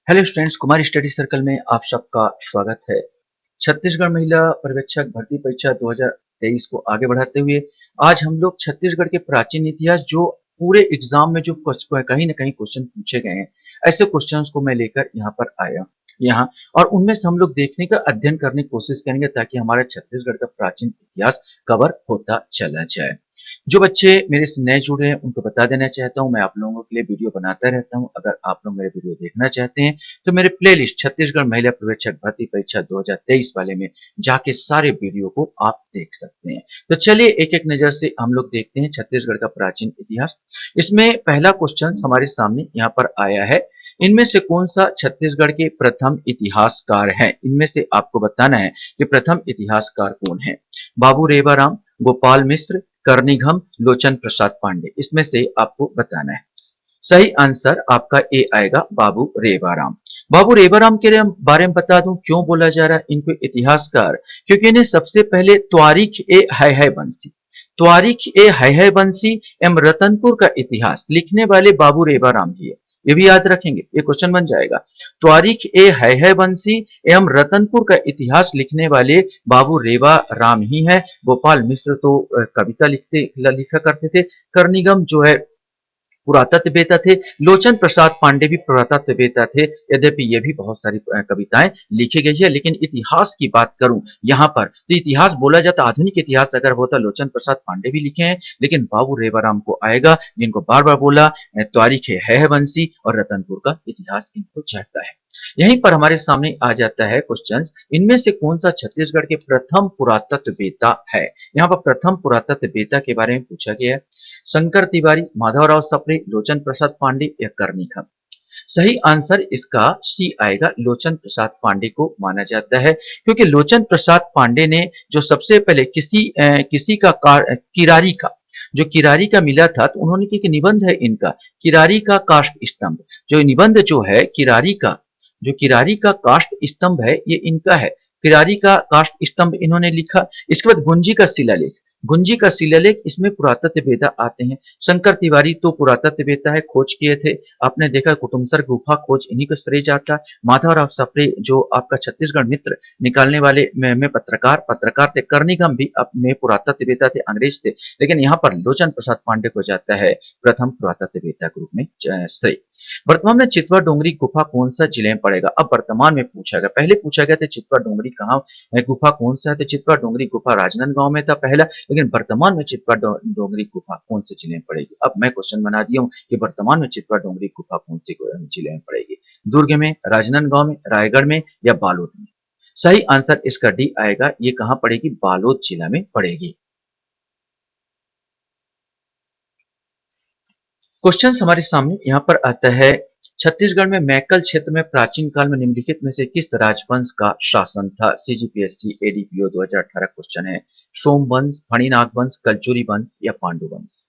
Hello students, Kumar study circle में आप सबका स्वागत है। छत्तीसगढ़ महिला पर्यवेक्षक भर्ती परीक्षा 2023 को आगे बढ़ाते हुए आज हम लोग छत्तीसगढ़ के प्राचीन इतिहास जो पूरे एग्जाम में जो कहीं ना कहीं क्वेश्चन पूछे गए हैं, ऐसे क्वेश्चंस को मैं लेकर यहाँ पर आया यहाँ और उनमें से हम लोग देखने का अध्ययन करने की कोशिश करेंगे ताकि हमारा छत्तीसगढ़ का प्राचीन इतिहास कवर होता चला जाए। जो बच्चे मेरे से नए जुड़े हैं उनको बता देना चाहता हूँ, मैं आप लोगों के लिए वीडियो बनाता रहता हूँ। अगर आप लोग मेरे वीडियो देखना चाहते हैं तो मेरे प्लेलिस्ट छत्तीसगढ़ महिला पर्यवेक्षक भर्ती परीक्षा 2023 वाले में जाके सारे वीडियो को आप देख सकते हैं। तो चलिए एक एक नजर से हम लोग देखते हैं छत्तीसगढ़ का प्राचीन इतिहास। इसमें पहला क्वेश्चन हमारे सामने यहाँ पर आया है, इनमें से कौन सा छत्तीसगढ़ के प्रथम इतिहासकार है। इनमें से आपको बताना है कि प्रथम इतिहासकार कौन है। बाबू रेवाराम, गोपाल मिश्र, कर्णिघम, लोचन प्रसाद पांडे, इसमें से आपको बताना है। सही आंसर आपका ए आएगा, बाबू रेवाराम। बाबू रेवाराम के बारे में बता दूं क्यों बोला जा रहा है इनको इतिहासकार, क्योंकि इन्हें सबसे पहले त्वारिख ए है बंसी, त्वारिख ए है बंसी एवं रतनपुर का इतिहास लिखने वाले बाबू रेवाराम ही है। ये भी याद रखेंगे, ये क्वेश्चन बन जाएगा। त्वारिख ए है बंसी एवं रतनपुर का इतिहास लिखने वाले बाबू रेवाराम ही है। गोपाल मिश्र तो कविता लिखा करते थे। कर्णिगम जो है पुरातत्ववेत्ता थे। लोचन प्रसाद पांडे भी पुरातत्ववेत्ता थे, यद्यपि ये भी बहुत सारी कविताएं लिखी गई है। लेकिन इतिहास की बात करूं यहाँ पर तो इतिहास बोला जाता, आधुनिक इतिहास अगर होता लोचन प्रसाद पांडे भी लिखे हैं, लेकिन बाबू रेवाराम को आएगा, जिनको बार बार बोला तारीख है वंशी और रतनपुर का इतिहास इनको चढ़ता है। यहीं पर हमारे सामने आ जाता है क्वेश्चन, इनमें से कौन सा छत्तीसगढ़ के प्रथम पुरातत्ववेत्ता है। यहाँ पर प्रथम पुरातत्ववेत्ता के बारे में पूछा गया है। शंकर तिवारी, माधवराव सप्रे, लोचन प्रसाद पांडे या कर्णिघम। सही आंसर इसका सी आएगा, लोचन प्रसाद पांडे को माना जाता है, क्योंकि लोचन प्रसाद पांडे ने जो सबसे पहले किसी का किरारी का जो किरारी का मिला था, तो उन्होंने एक निबंध है इनका, किरारी का काष्ठ स्तंभ। जो निबंध जो है किरारी का काष्ठ स्तंभ है, ये इनका है। किरारी का काष्ठ स्तंभ इन्होंने लिखा। इसके बाद गुंजी का शिलालेख इसमें पुरातत्ववेत्ता आते हैं। शंकर तिवारी तो पुरातत्ववेत्ता है, खोज किए थे। आपने देखा कुटुमसर गुफा खोज इन्हीं को श्रेय जाता। माधवराव सप्रे जो आपका छत्तीसगढ़ मित्र निकालने वाले में पत्रकार थे। कर्णिघम भी अपने पुरातत्ववेत्ता थे, अंग्रेज थे। लेकिन यहाँ पर लोचन प्रसाद पांडे को जाता है प्रथम पुरातत्ववेत्ता के रूप में श्रेय। वर्तमान में चितवा डोंगरी गुफा कौन सा जिले में पड़ेगा। अब वर्तमान में पूछा गया, पहले पूछा गया था चितवा डोंगरी कहाँ गुफा कौन सा है, तो चितवा डोंगरी गुफा राजनांदगांव में था पहला, लेकिन वर्तमान में चितवा डोंगरी गुफा कौन से जिले में पड़ेगी। अब मैं क्वेश्चन बना दिया हूँ कि वर्तमान में चितवा डोंगरी गुफा कौन से जिले में पड़ेगी। दुर्ग में, राजनांदगांव में, रायगढ़ में या बालोद में। सही आंसर इसका डी आएगा, ये कहाँ पड़ेगी, बालोद जिला में पड़ेगी। क्वेश्चन हमारे सामने यहाँ पर आता है, छत्तीसगढ़ में मैकल क्षेत्र में प्राचीन काल में निम्नलिखित में से किस राजवंश का शासन था। सीजीपीएससी एडीपीओ 2018 क्वेश्चन है। सोमवंश, फणिनाग वंश, कलचुरी वंश या पांडु वंश।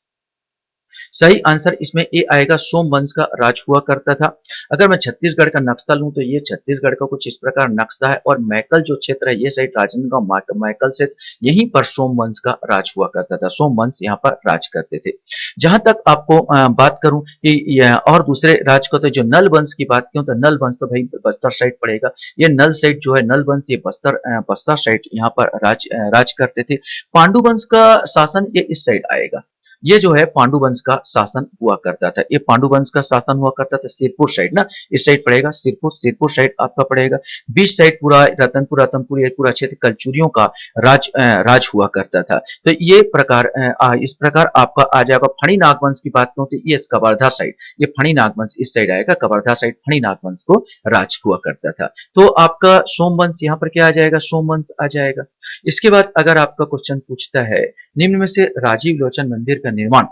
सही आंसर इसमें ए आएगा, सोमवंश का राज हुआ करता था। अगर मैं छत्तीसगढ़ का नक्शा लूं तो ये छत्तीसगढ़ का कुछ इस प्रकार नक्शा है, और मैकल जो क्षेत्र है ये साइड राजनांदगांव मैकल से, यहीं पर सोमवंश का राज हुआ करता था। सोमवंश यहाँ पर राज करते थे। जहां तक आपको बात करूं कि और दूसरे राज को, तो जो नल वंश की बात क्यों, तो नल वंश तो भाई बस्तर साइड पड़ेगा। ये नल साइड जो है, नल वंश ये बस्तर साइड यहाँ पर राज करते थे। पांडु वंश का शासन ये इस साइड आएगा। ये जो है पांडु वंश का शासन हुआ करता था। ये पांडु वंश का शासन हुआ करता था सिरपुर साइड ना, इस साइड पड़ेगा सिरपुर साइड आपका पड़ेगा। बीच साइड पूरा रतनपुर ये पूरा क्षेत्र कलचुरियों का राज हुआ करता था। तो ये प्रकार इस प्रकार आपका आ जाएगा। फणी नागवंश की बात करूं तो ये कवर्धा साइड, ये फणी नागवंश इस साइड आएगा। कवर्धा साइड फणी नागवंश को राज हुआ करता था। तो आपका सोमवंश यहाँ पर क्या आ जाएगा, सोमवंश आ जाएगा। इसके बाद अगर आपका क्वेश्चन पूछता है, निम्न में से राजीव लोचन मंदिर का निर्माण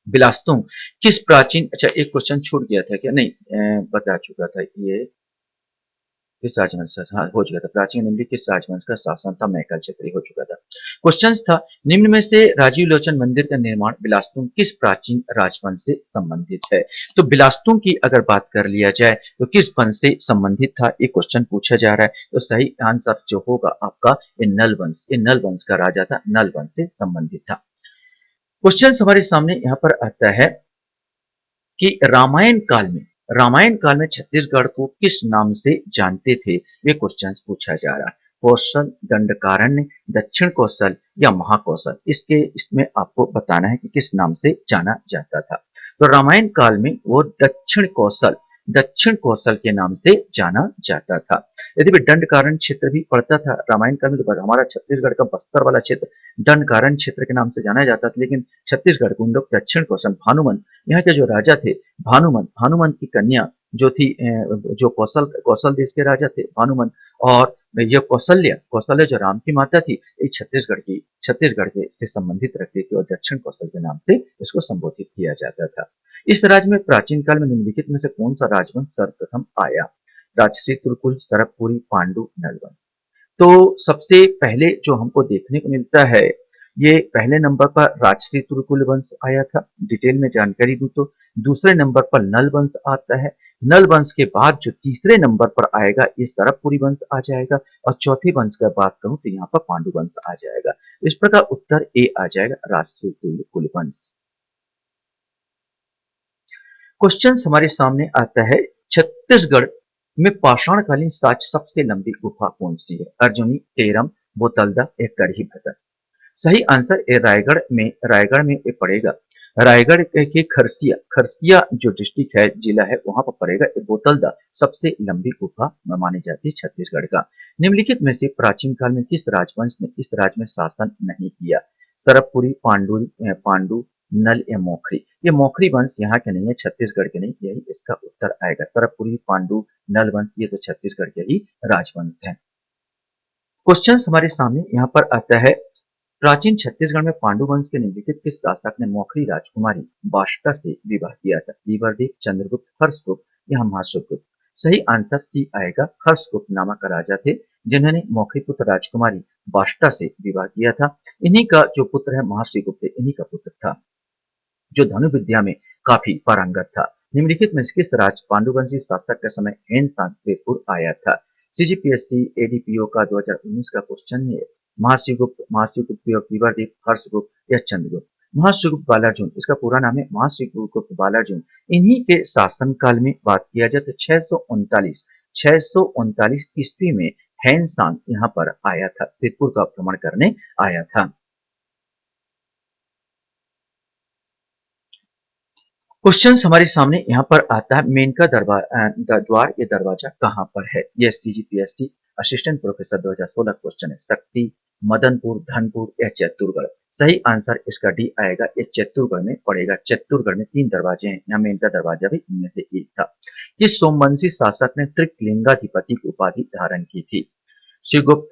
बिलासपुर किस प्राचीन, अच्छा एक क्वेश्चन छूट गया था क्या, नहीं बता चुका था ये, किस राजवंश, हाँ हो चुका था। प्राचीन निम्न किस राजवंश का शासन था, मैकल क्षेत्रीय हो चुका था। क्वेश्चन था, निम्न में से राजीव लोचन मंदिर का निर्माण बिलासपुर किस प्राचीन राजवंश से संबंधित है। तो बिलासपुर की अगर बात कर लिया जाए तो किस वंश से संबंधित था, एक क्वेश्चन पूछा जा रहा है। तो सही आंसर जो होगा आपका ये नल वंश का राजा था, नल वंश से संबंधित था। क्वेश्चन हमारे सामने यहाँ पर आता है कि रामायण काल में रामायण काल में छत्तीसगढ़ को किस नाम से जानते थे, ये क्वेश्चन पूछा जा रहा है। कौशल, दंडकारण्य, दक्षिण कौशल या महाकौशल, इसमें आपको बताना है कि किस नाम से जाना जाता था। तो रामायण काल में वो दक्षिण कौशल के नाम से जाना जाता था। यदि भी दंडकारण्य क्षेत्र भी पड़ता था रामायण काल में, तो हमारा छत्तीसगढ़ का बस्तर वाला क्षेत्र दंडकारण्य क्षेत्र के नाम से जाना जाता था, लेकिन छत्तीसगढ़ को उन लोग दक्षिण कौशल, भानुमन, यहाँ के जो राजा थे भानुमन की कन्या जो थी, जो कौशल देश के राजा थे भानुमन, और ये कौशल्या जो राम की माता थी, ये छत्तीसगढ़ के से संबंधित रखती थी और दक्षिण कौशल के नाम से इसको संबोधित किया जाता था। इस राज्य में प्राचीन काल में निम्नलिखित में से कौन सा राजवंश सर्वप्रथम आया? राजश्री, तुर्कुल, सरबपुरी, पांडु, नलवंश। तो सबसे पहले जो हमको देखने को मिलता है, ये पहले नंबर पर राजश्री तुर्कुल वंश आया था। डिटेल में जानकारी दूं तो दूसरे नंबर पर नल वंश आता है। नल वंश के बाद जो तीसरे नंबर पर आएगा, ये सरबपुरी वंश आ जाएगा, और चौथे वंश की बात करूं तो यहाँ पर पांडु वंश आ जाएगा। इस प्रकार उत्तर ए आ जाएगा, राजश्री तुर्कुल वंश। क्वेश्चन हमारे सामने आता है, छत्तीसगढ़ में पाषाणकालीन साक्ष्य सबसे लंबी गुफा कौन सी है? अर्जुनी, टेरम, बोतलदा या करही भतर। सही आंसर ए रायगढ़ में ये पड़ेगा। रायगढ़ के खरसिया जो डिस्ट्रिक्ट है, जिला है, वहां पर पड़ेगा। ये बोतलदा सबसे लंबी गुफा मानी जाती है छत्तीसगढ़ का। निम्नलिखित में से प्राचीन काल में किस राजवंश ने इस राज्य में शासन नहीं किया? सरबपुरी, पांडु, नल या मोखरी। ये मोखरी वंश यहाँ के नहीं है, छत्तीसगढ़ के नहीं, यही इसका उत्तर आएगा। सरबपुरी, पांडु, नल वंश ये तो छत्तीसगढ़ के ही राजवंश है। क्वेश्चन हमारे सामने यहाँ पर आता है, प्राचीन छत्तीसगढ़ में पांडु वंश के निम्नलिखित किस शासक ने मौखरी राजकुमारी बाष्टा से विवाह किया था? बीवरदेव, चंद्रगुप्त, हर्षगुप्त या महाश्रगुप्त। सही आंसर सी आएगा, हर्षगुप्त नामक राजा थे जिन्होंने मौखरी पुत्र राजकुमारी बाष्टा से विवाह किया था। इन्हीं का जो पुत्र है महाश्रगुप्त, इन्हीं का पुत्र था, जो धनुर्विद्या में काफी पारंगत था। निम्नलिखित में किस राज पांडुवंशी शासक के समय हेनसांग सेतपुर आया था? सीजीपीएससी एडीपीओ का 2019 का क्वेश्चन है। महाश्रीगुप्त, बीवरदेव, हर्षगुप्त या चंद्रगुप्त। महाश्रीगुप्त बालार्जुन, इसका पूरा नाम है महाश्रीगुप्त बालार्जुन। इन्हीं के शासन काल में बात किया जाए तो 639 ईस्वी में हेनसांग यहाँ पर आया था, सिद्धपुर का भ्रमण करने आया था। क्वेश्चन हमारे सामने यहाँ पर आता है, मेनका द्वार ये दरवाजा कहाँ पर है? ये सीजीपीएसटी असिस्टेंट प्रोफेसर 2016 क्वेश्चन है। शक्ति, मदनपुर, धनपुर या चित्तौड़गढ़। सही आंसर इसका डी आएगा, ये चित्तौड़गढ़ में पड़ेगा। चित्तौड़गढ़ में 3 दरवाजे हैं, यहाँ मेनका दरवाजा भी इनमें से एक था। किस सोमवंशी शासक ने त्रिकलिंगाधिपति की उपाधि धारण की थी? श्रीगुप्त,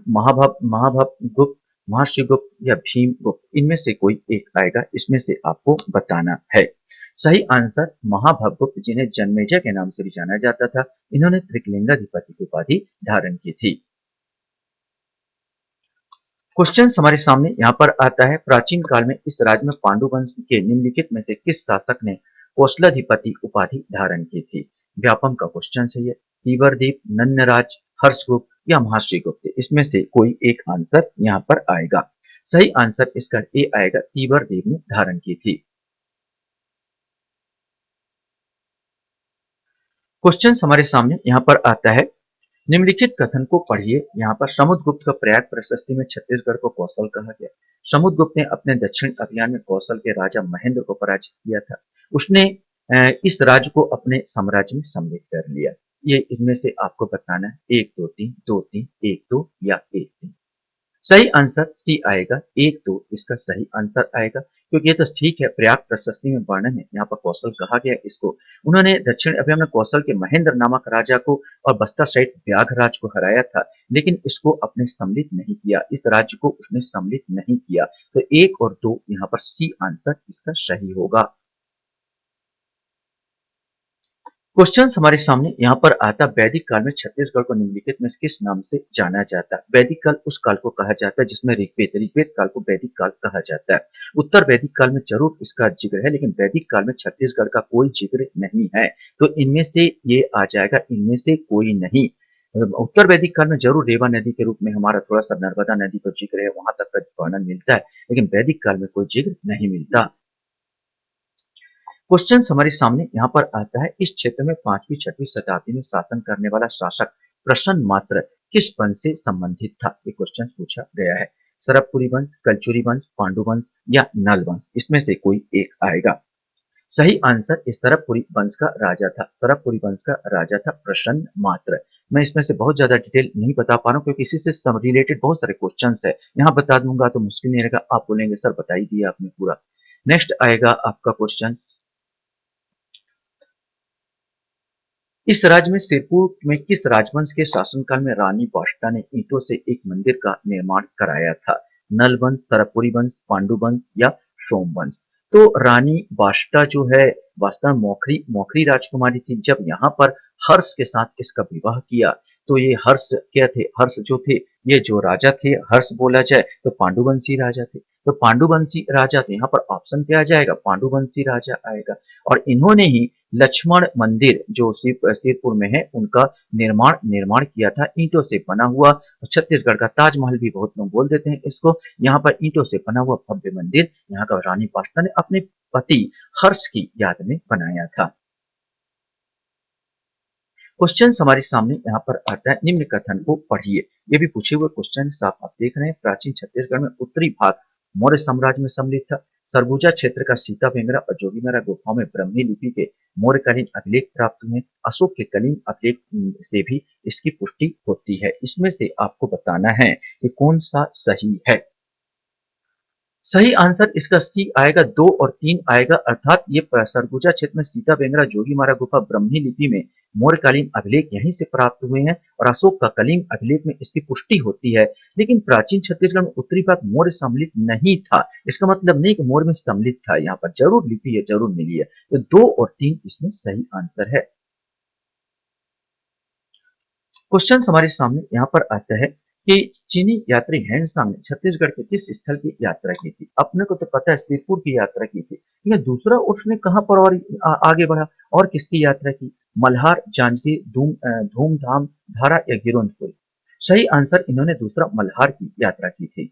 महाभवगुप्त, महाश्रीगुप्त या भीमगुप्त। इनमें से कोई एक आएगा, इसमें से आपको बताना है। सही आंसर महाभवगुप्त, जिन्हें जन्मेजय के नाम से भी जाना जाता था, इन्होंने त्रिकलिंगाधिपति की उपाधि धारण की थी। क्वेश्चन हमारे सामने यहाँ पर आता है, प्राचीन काल में इस राज्य में पांडु वंश के निम्नलिखित में से किस शासक ने कौशलाधिपति उपाधि धारण की थी? व्यापम का क्वेश्चन सही है। तीवरदेव, नन्नराज, हर्षगुप्त या महाश्रीगुप्त। इसमें से कोई एक आंसर यहाँ पर आएगा। सही आंसर इसका ए आएगा, तीवरदेव ने धारण की थी। क्वेश्चन हमारे सामने यहाँ पर आता है, निम्नलिखित कथन को पढ़िए। यहाँ पर समुद्रगुप्त का प्रयाग प्रशस्ति में छत्तीसगढ़ को कौशल कहा गया। समुद्रगुप्त ने अपने दक्षिण अभियान में कौशल के राजा महेंद्र को पराजित किया था। उसने इस राज्य को अपने साम्राज्य में सम्मिलित कर लिया। ये इनमें से आपको बताना है, 1 2 3, 2 3, 1 2 या 1 3। सही आंसर सी आएगा, 1 2 इसका सही आंसर आएगा, क्योंकि ये तो ठीक है, प्रयाग प्रशस्ति में वर्णन है, यहाँ पर कौशल कहा गया इसको। उन्होंने दक्षिण अभियान में कौशल के महेंद्र नामक राजा को और बस्तर सहित व्याघराज को हराया था, लेकिन इसको अपने सम्मिलित नहीं किया, इस राज्य को उसने सम्मिलित नहीं किया। तो 1 और 2 यहाँ पर सी आंसर इसका सही होगा। क्वेश्चन हमारे सामने यहाँ पर आता, वैदिक काल में छत्तीसगढ़ को निम्नलिखित में किस नाम से जाना जाता है? वैदिक काल उस काल को कहा जाता है जिसमें ऋग्वेद काल को वैदिक काल कहा जाता है। उत्तर वैदिक काल में जरूर इसका जिक्र है, लेकिन वैदिक काल में छत्तीसगढ़ का कोई जिक्र नहीं है, तो इनमें से ये आ जाएगा, इनमें से कोई नहीं। उत्तर वैदिक काल में जरूर रेवा नदी के रूप में हमारा थोड़ा सा नर्मदा नदी का जिक्र है, वहां तक का वर्णन मिलता है, लेकिन वैदिक काल में कोई जिक्र नहीं मिलता। क्वेश्चन हमारे सामने यहाँ पर आता है, इस क्षेत्र में 5वीं 6वीं शताब्दी में शासन करने वाला शासक प्रश्न मात्र किस वंश से संबंधित था? ये क्वेश्चन पूछा गया है। सरबपुरी वंश, कलचुरी वंश, पांडु वंश या नल वंश, इसमें से कोई एक आएगा। सही आंसर इस सरबपुरी वंश का राजा था। सरबपुरी वंश का राजा था प्रसन्न मात्र। मैं इसमें से बहुत ज्यादा डिटेल नहीं बता पा रहा हूँ क्योंकि इसी से रिलेटेड बहुत सारे क्वेश्चंस है। यहाँ बता दूंगा तो मुश्किल नहीं रहेगा, आप बोलेंगे सर बता ही दिया आपने पूरा। नेक्स्ट आएगा आपका क्वेश्चन, इस राज्य में सिरपुर में किस राजवंश के शासनकाल में रानी बाष्टा ने ईंटों से एक मंदिर का निर्माण कराया था? नल वंश, सरपुरी वंश, पांडु वंश या सोम वंश? तो रानी बाष्टा जो है वास्तव में मौखरी मौखरी राजकुमारी थी। जब यहाँ पर हर्ष के साथ इसका विवाह किया तो ये हर्ष क्या थे, हर्ष जो थे, ये जो राजा थे, हर्ष बोला जाए तो पांडुवंशी राजा थे। तो पांडुवंशी राजा थे, यहाँ पर ऑप्शन क्या आ जाएगा? पांडुवंशी राजा आएगा। और इन्होंने ही लक्ष्मण मंदिर जो सिरपुर में है उनका निर्माण निर्माण किया था ईंटों से बना हुआ। छत्तीसगढ़ का ताजमहल भी बहुत लोग बोल देते हैं इसको। यहाँ पर ईंटों से बना हुआ भव्य मंदिर यहाँ का रानी पाष्टा ने अपने पति हर्ष की याद में बनाया था। क्वेश्चन हमारे सामने यहाँ पर आता है, निम्न कथन को पढ़िए। ये भी पूछे हुए क्वेश्चन आप देख रहे हैं। प्राचीन छत्तीसगढ़ में उत्तरी भाग मौर्य साम्राज्य में सम्मिलित था। सरगुजा क्षेत्र का सीता बेंगरा और जोगीमेरा गुफाओं में ब्रह्मी लिपि के मौर्यकालीन अभिलेख प्राप्त हुए। अशोक के कलिंग अभिलेख से भी इसकी पुष्टि होती है। इसमें से आपको बताना है कि कौन सा सही है। सही आंसर इसका सी आएगा, 2 और 3 आएगा, अर्थात ये सरगुजा क्षेत्र में सीता बेंगरा जोगीमारा गुफा ब्रह्मी लिपि में मौर्यकालीन अभिलेख यहीं से प्राप्त हुए हैं और अशोक का कलिंग अभिलेख में इसकी पुष्टि होती है। लेकिन प्राचीन छत्तीसगढ़ में उत्तरी भाग मौर्य सम्मिलित नहीं था। इसका मतलब नहीं कि मौर्य में सम्मिलित था, यहाँ पर जरूर लिपि है, जरूर मिली है। तो 2 और 3 इसमें सही आंसर है। क्वेश्चन हमारे सामने यहाँ पर आता है कि चीनी यात्री हैंडसांग ने छत्तीसगढ़ के किस स्थल की यात्रा की थी? अपने को तो पता है सिरपुर की यात्रा की थी, लेकिन दूसरा उसने कहां पर और आगे बढ़ा और किसकी यात्रा की? मल्हार, जांजगीर, धूमधाम, धारा या गिरौंदपुर? सही आंसर इन्होंने दूसरा मल्हार की यात्रा की थी।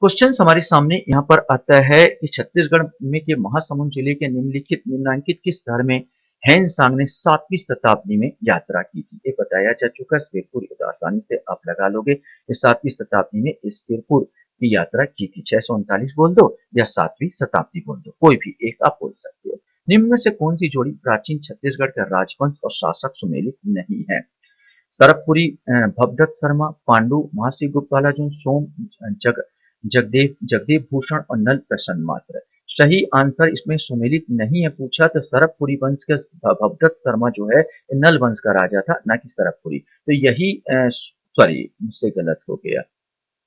क्वेश्चन हमारे सामने यहाँ पर आता है कि छत्तीसगढ़ में के महासमुंद जिले के निम्नलिखित किस शहर में हैंनसांग ने 7वीं शताब्दी में यात्रा की थी? ये बताया जा चुका है। सिरपुर तो आसानी से आप लगा लोगे। ये 7वीं शताब्दी में इस सिरपुर की यात्रा की थी। 639 बोल दो या 7वीं शताब्दी बोल दो, कोई भी एक आप बोल सकते हो। निम्न में से कौन सी जोड़ी प्राचीन छत्तीसगढ़ का राजवंश और शासक सुमेलित नहीं है? सरबपुरी भवदत्त शर्मा, पांडु महासी गुप्त वाला जो सोम जग जगदेव भूषण और नल प्रसन्न मात्र? सही आंसर इसमें सुमेलित नहीं है। पूछा तो सरबपुरी वंश के भवदत्त शर्मा जो है नल वंश का राजा था, ना कि सरबपुरी। तो यही सॉरी मुझसे गलत हो गया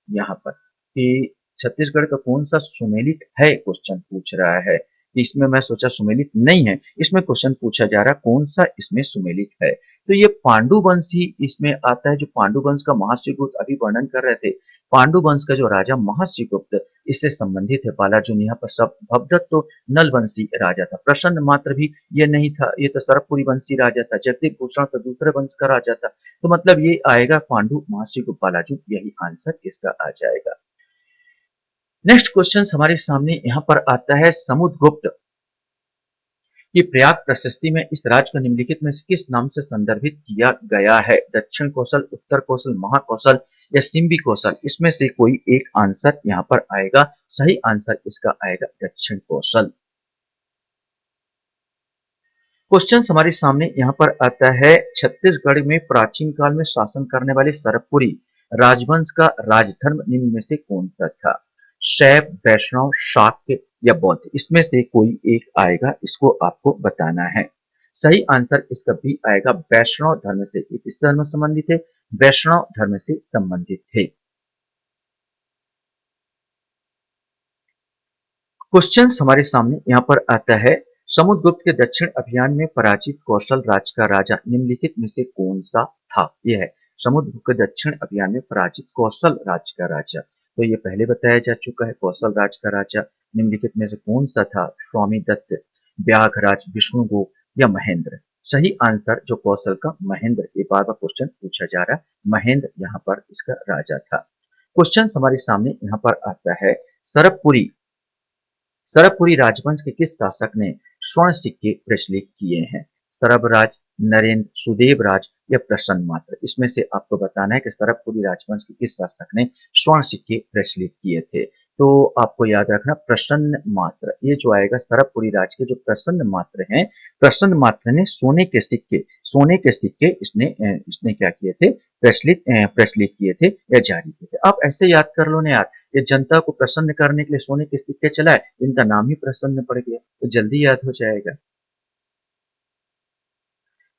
यहाँ पर कि छत्तीसगढ़ का कौन सा सुमेलित है, क्वेश्चन पूछ रहा है। इसमें मैं सोचा सुमेलित नहीं है, इसमें क्वेश्चन पूछा जा रहा है कौन सा इसमें सुमेलित है। तो ये पांडु वंश ही इसमें आता है। जो पांडु वंश का महाश्रीगुप्त अभी वर्णन कर रहे थे, पांडु वंश का जो राजा महाश्रीगुप्त इससे संबंधित है। बालार्जुन यहाँ पर सब भवदत्त तो नल वंशी राजा था। प्रसन्न मात्र भी ये नहीं था, ये तो सरबपुरी वंशी राजा था। जगदीप भूषण तो दूसरे वंश का राजा था। तो मतलब ये आएगा पांडु महाश्रीगुप्त बालार्जुन, यही आंसर इसका आ जाएगा। नेक्स्ट क्वेश्चन हमारे सामने यहाँ पर आता है, समुद्रगुप्त की प्रयाग प्रशस्ति में इस राज्य को निम्नलिखित में से किस नाम से संदर्भित किया गया है? दक्षिण कौशल, उत्तर कौशल, महाकौशल या सिंबी कौशल? इसमें से कोई एक आंसर यहाँ पर आएगा। सही आंसर इसका आएगा दक्षिण कौशल। क्वेश्चन हमारे सामने यहाँ पर आता है, छत्तीसगढ़ में प्राचीन काल में शासन करने वाले सरबपुरी राजवंश का राजधर्म निम्न में से कौन सा था? शैव, वैष्णव, शाक्य या बौद्ध? इसमें से कोई एक आएगा, इसको आपको बताना है। सही आंसर इसका भी आएगा वैष्णव धर्म से। ये किस धर्म से संबंधित है? वैष्णव धर्म से संबंधित थे। क्वेश्चन हमारे सामने यहाँ पर आता है, समुद्रगुप्त के दक्षिण अभियान में पराजित कौशल राज्य का राजा निम्नलिखित में से कौन सा था? यह है समुद्रगुप्त के दक्षिण अभियान में पराजित कौशल राज्य का राजा। तो ये पहले बताया जा चुका है। कौशल राज्य का राजा निम्नलिखित में से कौन सा था? स्वामी दत्त, व्याघराज, विष्णुगुप्त या महेंद्र? सही आंसर जो कौशल का महेंद्र, ये बार बार क्वेश्चन पूछा जा रहा है, महेंद्र यहाँ पर इसका राजा था। क्वेश्चन हमारे सामने यहाँ पर आता है, सरबपुरी सरबपुरी राजवंश के किस शासक ने स्वर्ण सिक्के प्रचलित किए हैं? सरबराज, नरेंद्र, सुदेव राज या प्रसन्न मात्र? इसमें से आपको बताना है कि सरबपुरी राजवंश के किस शासक ने स्वर्ण सिक्के प्रचलित किए थे। तो आपको याद रखना प्रसन्न मात्र, ये जो आएगा सरबपुरी राज के जो प्रसन्न मात्र हैं, प्रसन्न मात्र ने सोने के सिक्के इसने क्या किए थे, प्रचलित किए थे या जारी किए थे। आप ऐसे याद कर लो ना यार, ये जनता को प्रसन्न करने के लिए सोने के सिक्के चलाए, इनका नाम ही प्रसन्न पड़ गया, तो जल्दी याद हो जाएगा।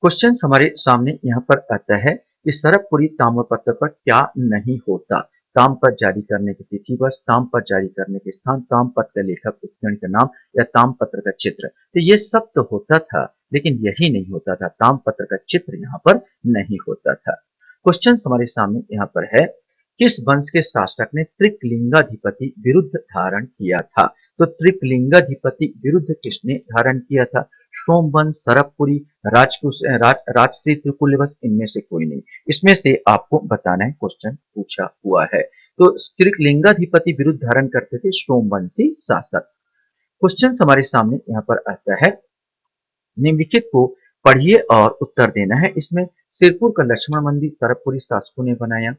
क्वेश्चन हमारे सामने यहाँ पर आता है कि सरबपुरी ताम्रपत्र पर क्या नहीं होता? ताम्रपत्र जारी करने की तिथि, वर्ष, ताम्रपत्र जारी करने के स्थान, ताम्रपत्र के लेखक उत्कीर्ण का नाम या ताम्रपत्र का चित्र। तो ये सब तो होता था, लेकिन यही नहीं होता था, ताम्रपत्र का चित्र यहाँ पर नहीं होता था। क्वेश्चन हमारे सामने यहाँ पर है, किस वंश के शासक ने त्रिकलिंगाधिपति विरुद्ध धारण किया था? तो त्रिकलिंगाधिपति विरुद्ध किसने धारण किया था? सोमवंश, सरबपुरी, राजश्री त्रिकुलवंश, इनमें से कोई नहीं। इसमें से आपको बताना है, क्वेश्चन पूछा हुआ है। तो त्रिकलिंगाधिपति विरुद्ध धारण करते थे सोमवंशी शासक। क्वेश्चन हमारे सामने यहाँ पर आता है, निम्नलिखित को पढ़िए और उत्तर देना है। इसमें सिरपुर का लक्ष्मण मंदिर सरबपुरी शासकों ने बनाया।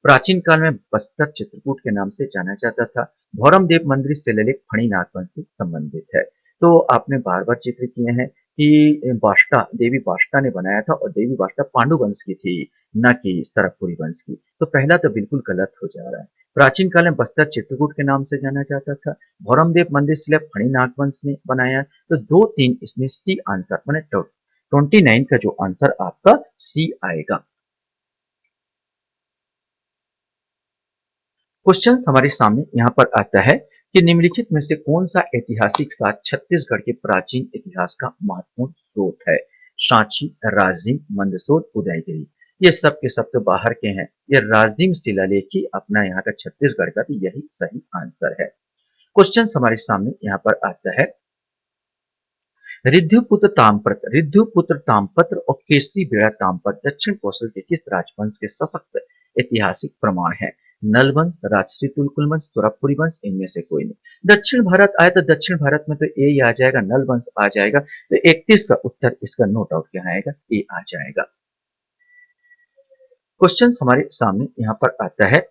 प्राचीन काल में बस्तर चित्रकूट के नाम से जाना जाता था। भौरमदेव मंदिर शिलालेख फणिनाथ वंश से संबंधित है। तो आपने बार बार जिक्र किए हैं कि देवी बाष्टा ने बनाया था और देवी बाष्टा पांडु वंश की थी, न कि सरबपुरी वंश की। तो पहला तो बिल्कुल गलत हो जा रहा है। प्राचीन काल में बस्तर चित्रकूट के नाम से जाना जाता था। भौरमदेव मंदिर शिलालेख फणिनाथ वंश ने बनाया। तो 2-3 इसमें सी आंसर, मैंने 29 का जो आंसर आपका सी आएगा। क्वेश्चन हमारे सामने यहाँ पर आता है कि निम्नलिखित में से कौन सा ऐतिहासिक साक्ष्य छत्तीसगढ़ के प्राचीन इतिहास का महत्वपूर्ण स्रोत है? सांची, राजिम, मंदसौर, उदयगिरी। ये सब के सब तो बाहर के हैं। ये राजिम शिलालेख ही अपना यहाँ का छत्तीसगढ़ का, तो यही सही आंसर है। क्वेश्चन हमारे सामने यहाँ पर आता है, ऋद्धपुत्र ताम्रपत्र और केसरी बेड़ा ताम्रपत्र दक्षिण कौशल के किस राजवंश के सशक्त ऐतिहासिक प्रमाण है? नल वंश, राजश्री तुलकुल वंश, सुरपुरी वंश, इनमें से कोई नहीं। दक्षिण भारत आए तो दक्षिण भारत में तो ए ही आ जाएगा, नल वंश आ जाएगा। तो 31 का उत्तर इसका नो डाउट क्या आएगा, ए आ जाएगा। क्वेश्चन हमारे सामने यहाँ पर आता है,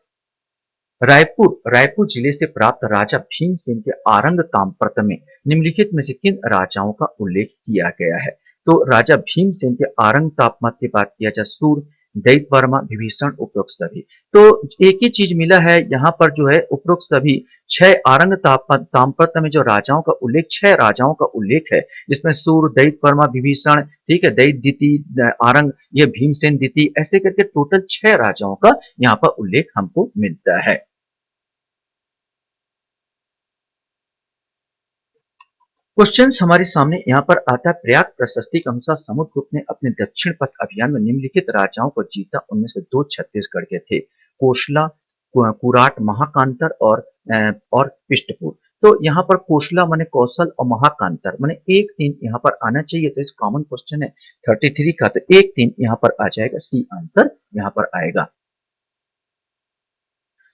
रायपुर जिले से प्राप्त राजा भीमसेन के आरंग ताम्रपत्र में निम्नलिखित में से किन राजाओं का उल्लेख किया गया है? तो राजा भीमसेन के आरंग ताम्रपत्र की बात किया जाए, सूर, दैत्य वर्मा, विभीषण, उपरोक्त सभी। तो एक ही चीज मिला है यहाँ पर, जो है उपरोक्त सभी। 6 आरंग ताम्रपत्र में जो राजाओं का उल्लेख, 6 राजाओं का उल्लेख है, जिसमें सूर, दैत्य वर्मा, विभीषण, ठीक है, दैत्य दिति, आरंग, ये भीमसेन दिति, ऐसे करके टोटल 6 राजाओं का यहाँ पर उल्लेख हमको मिलता है। क्वेश्चन हमारे सामने यहाँ पर आता है, प्रयाग प्रशस्ति के अनुसार समुद्रगुप्त ने अपने दक्षिण पथ अभियान में निम्नलिखित राजाओं को जीता, उनमें से 2 छत्तीसगढ़ के थे, कोशला, कुराट, महाकांतर और पिष्टपुर। तो यहाँ पर कोशला माने कौशल और महाकांतर माने 1-3 यहाँ पर आना चाहिए। तो इस कॉमन क्वेश्चन है 33 का, तो 1-3 यहाँ पर आ जाएगा, सी आंसर यहाँ पर आएगा।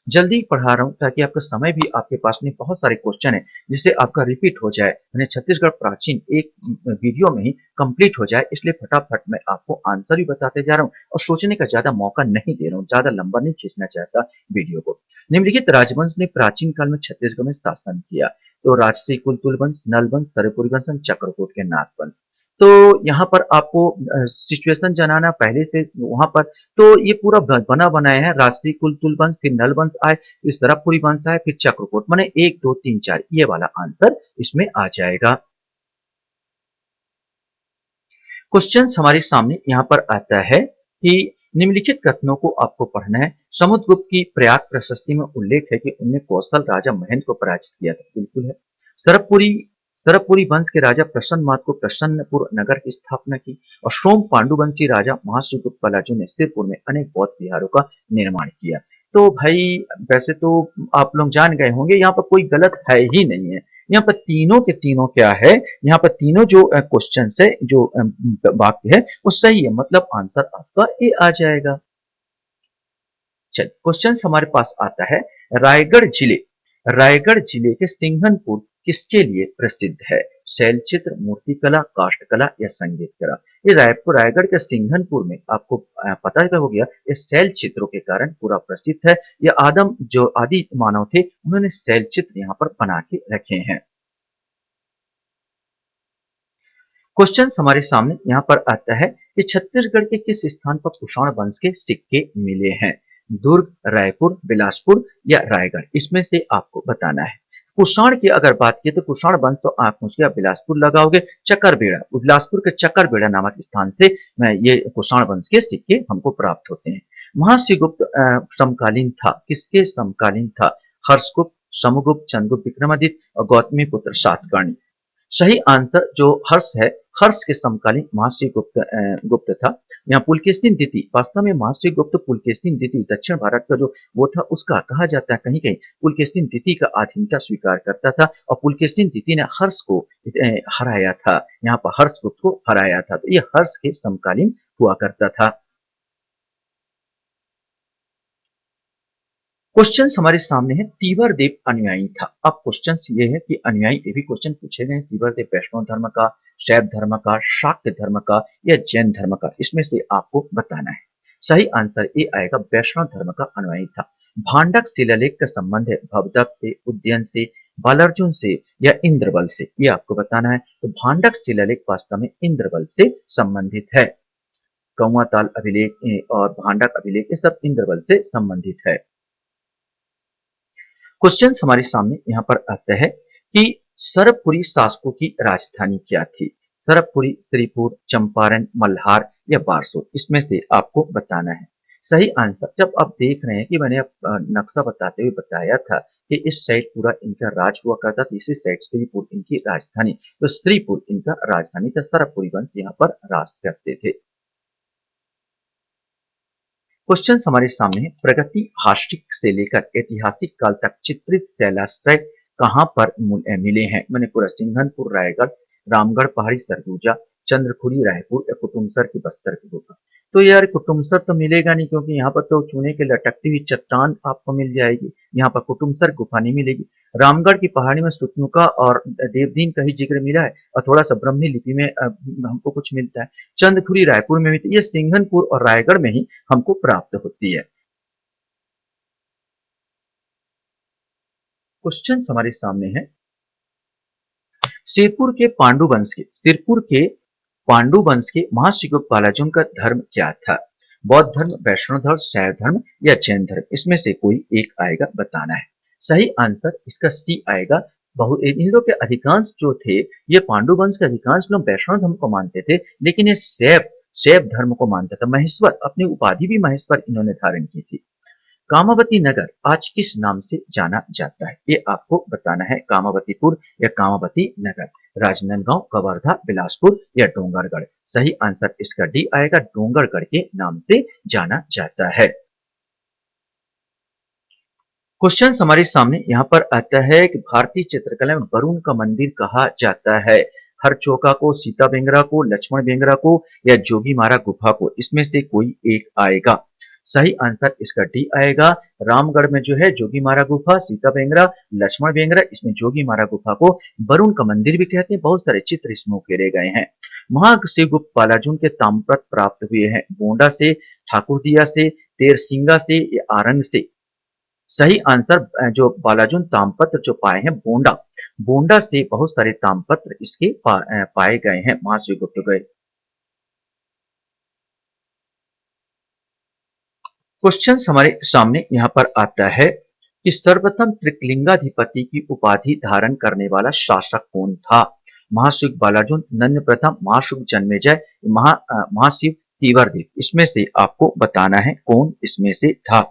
जल्दी पढ़ा रहा हूं ताकि आपका समय भी आपके पास में, बहुत सारे क्वेश्चन है जिससे आपका रिपीट हो जाए, यानी छत्तीसगढ़ प्राचीन एक वीडियो में ही कंप्लीट हो जाए। इसलिए फटाफट मैं आपको आंसर भी बताते जा रहा हूं और सोचने का ज्यादा मौका नहीं दे रहा हूं, ज्यादा लंबा नहीं खींचना चाहता वीडियो को। निम्नलिखित राजवंश ने प्राचीन काल में छत्तीसगढ़ में शासन किया? तो राजश्री कुलतुल वंश, नल वंश, सरपुरी वंश, चक्रकोट के नाथ वंश। तो यहाँ पर आपको सिचुएशन जनाना पहले से वहां पर। तो ये पूरा बना बनाया है, राजश्री कुलतुल वंश, फिर नल वंश आए, फिर सरबपुरी वंश आए, फिर चक्रकोट, माने 1 2 3 4, ये वाला आंसर इसमें आ जाएगा। क्वेश्चन हमारे सामने यहाँ पर आता है कि निम्नलिखित कथनों को आपको पढ़ना है। समुद्रगुप्त की प्रयाग प्रशस्ति में उल्लेख है कि उन्होंने कौशल राजा महेंद्र को पराजित किया था, बिल्कुल है। सरबपुरी सरबपुरी वंश के राजा प्रसन्नमात को प्रसन्नपुर नगर की स्थापना की, और सोम पांडुवंशी राजा महाश्रीगुप्त पलाजू ने सिरपुर में अनेक बौद्ध विहारों का निर्माण किया। तो भाई वैसे तो आप लोग जान गए होंगे, यहाँ पर कोई गलत है ही नहीं है। यहाँ पर तीनों के तीनों क्या है, यहाँ पर तीनों जो क्वेश्चन है, जो वाक्य है, वो सही है, मतलब आंसर आपका ए आ जाएगा। चलिए क्वेश्चन हमारे पास आता है, रायगढ़ जिले रायगढ़ जिले के सिंघनपुर किसके लिए प्रसिद्ध है? शैल चित्र, मूर्ति कला, काष्ठ कला या संगीत कला? ये रायगढ़ के सिंघनपुर में आपको पता हो गया, ये शैल चित्रों के कारण पूरा प्रसिद्ध है। ये आदम जो आदि मानव थे, उन्होंने शैल चित्र यहाँ पर बना के रखे हैं। क्वेश्चन हमारे सामने यहाँ पर आता है कि छत्तीसगढ़ के किस स्थान पर कुषाण वंश के सिक्के मिले हैं? दुर्ग, रायपुर, बिलासपुर या रायगढ़? इसमें से आपको बताना है। कुषाण की अगर बात की तो कुषाण वंश तो आप मुझे बिलासपुर लगाओगे, चकरबेड़ा, बिलासपुर के चकरबेड़ा नामक स्थान से ये कुषाण वंश के सिक्के हमको प्राप्त होते हैं। महाश्रीगुप्त समकालीन था, किसके समकालीन था? हर्षगुप्त, समुगुप्त, चंद्रगुप्त विक्रमादित्य और गौतमी पुत्र सातकर्णी? सही आंसर जो हर्ष है, हर्ष के समकालीन महर्षि गुप्त था। यहाँ पुलकेशिन द्वितीय, वास्तव में महर्षि गुप्त पुलकेशिन द्वितीय दक्षिण भारत का जो वो था, उसका कहा जाता है कहीं कहीं पुलकेशिन द्वितीय का आधीनता स्वीकार करता था और पुलकेशिन द्वितीय ने हर्ष को हराया था, यहाँ पर हर्ष गुप्त को हराया था, तो ये हर्ष के समकालीन हुआ करता था। क्वेश्चन हमारे सामने है, तीवर देव अनुयायी था। अब क्वेश्चन ये है कि अनुयायी, ये भी क्वेश्चन पूछे गए, तीवर देव वैष्णव धर्म का, शैव धर्म का, शाक्त धर्म का या जैन धर्म का? इसमें से आपको बताना है। सही आंसर ये आएगा, वैष्णव धर्म का अनुयायी था। भांडक शिलालेख का संबंध है भवदत्त से, उद्यन से, बालार्जुन से या इंद्रबल से? ये आपको बताना है। तो भांडक शिलालेख वास्तव में इंद्रबल से संबंधित है। कौआताल अभिलेख और भांडक अभिलेख ये सब इंद्रबल से संबंधित है। क्वेश्चन हमारे सामने यहाँ पर आता है कि सरबपुरी शासकों की राजधानी क्या थी? सरबपुरी, श्रीपुर, चंपारण, मल्हार या बारसूर? इसमें से आपको बताना है। सही आंसर, जब आप देख रहे हैं कि मैंने नक्शा बताते हुए बताया था कि इस साइड पूरा इनका राज हुआ करता था, इसी साइड श्रीपुर इनकी राजधानी, तो श्रीपुर इनका राजधानी था। सरबपुरी वंश यहाँ पर राज करते थे। क्वेश्चन हमारे सामने है, प्रगति हास्टिक से लेकर ऐतिहासिक काल तक चित्रित शैलाश्रय कहाँ पर मिले हैं? मणिपुर, सिंघनपुर, रायगढ़, रामगढ़ पहाड़ी, सरगुजा, चंद्रखुरी, रायपुर या कुटुमसर की बस्तर की गुफा? तो यार कुटुमसर तो मिलेगा नहीं, क्योंकि यहाँ पर तो चूने की लटकती हुई चट्टान आपको मिल जाएगी, यहाँ पर कुटुमसर गुफा नहीं मिलेगी। रामगढ़ की पहाड़ी में सुतनुका और देवदीन का ही जिक्र मिला है और थोड़ा सा ब्रह्मी लिपि में हमको कुछ मिलता है। चंद्रखुरी रायपुर में भी, ये सिंघनपुर और रायगढ़ में ही हमको प्राप्त होती है। क्वेश्चन हमारे सामने है, सिरपुर के पांडु वंश के महाशिवगुप्त बालाजुन का धर्म क्या था? बौद्ध धर्म, वैष्णव धर्म, शैव धर्म या जैन धर्म? इसमें से कोई एक आएगा, बताना है। सही आंसर इसका सी आएगा। इन लोग के अधिकांश जो थे, ये पांडु वंश के अधिकांश लोग वैष्णव धर्म को मानते थे, लेकिन ये शैव शैव धर्म को मानता था। महेश्वर, अपनी उपाधि भी महेश्वर इन्होंने धारण की थी। कामावती नगर आज किस नाम से जाना जाता है? ये आपको बताना है। कामावतीपुर या कामावती नगर, राजनांदगांव, कवर्धा, बिलासपुर या डोंगरगढ़? सही आंसर इसका डी आएगा, डोंगरगढ़ के नाम से जाना जाता है। क्वेश्चन हमारे सामने यहाँ पर आता है कि भारतीय चित्रकला में वरुण का मंदिर कहा जाता है? हरचौका को, सीता बेंगरा को, लक्ष्मण बेंगरा को या जोगी मारा गुफा को? इसमें से कोई एक आएगा। सही आंसर इसका डी आएगा। रामगढ़ में जो है जोगी मारा गुफा, सीता बेंगरा, लक्ष्मण बेंगरा, इसमें जोगी मारा गुफा को वरुण का मंदिर भी कहते हैं। बहुत सारे चित्र इसमें उकेरे गए हैं। महाशिवगुप्त बालाजुन के ताम्रपत्र प्राप्त हुए हैं गोंडा से, ठाकुरदिया से, तेरसिंगा से या आरंग से? सही आंसर जो बालाजुन ताम्रपत्र जो पाए हैं बोंडा, बोंडा से बहुत सारे ताम्रपत्र इसके पाए गए हैं महाशिवगुप्त गए। क्वेश्चन हमारे सामने यहाँ पर आता है कि सर्वप्रथम त्रिकलिंगाधिपति की उपाधि धारण करने वाला शासक कौन था? महाशिव बालाजुन, नंद प्रथम, महाशिव जन्मेजय, महाशिव तीवरदेव? इसमें से आपको बताना है कौन इसमें से था।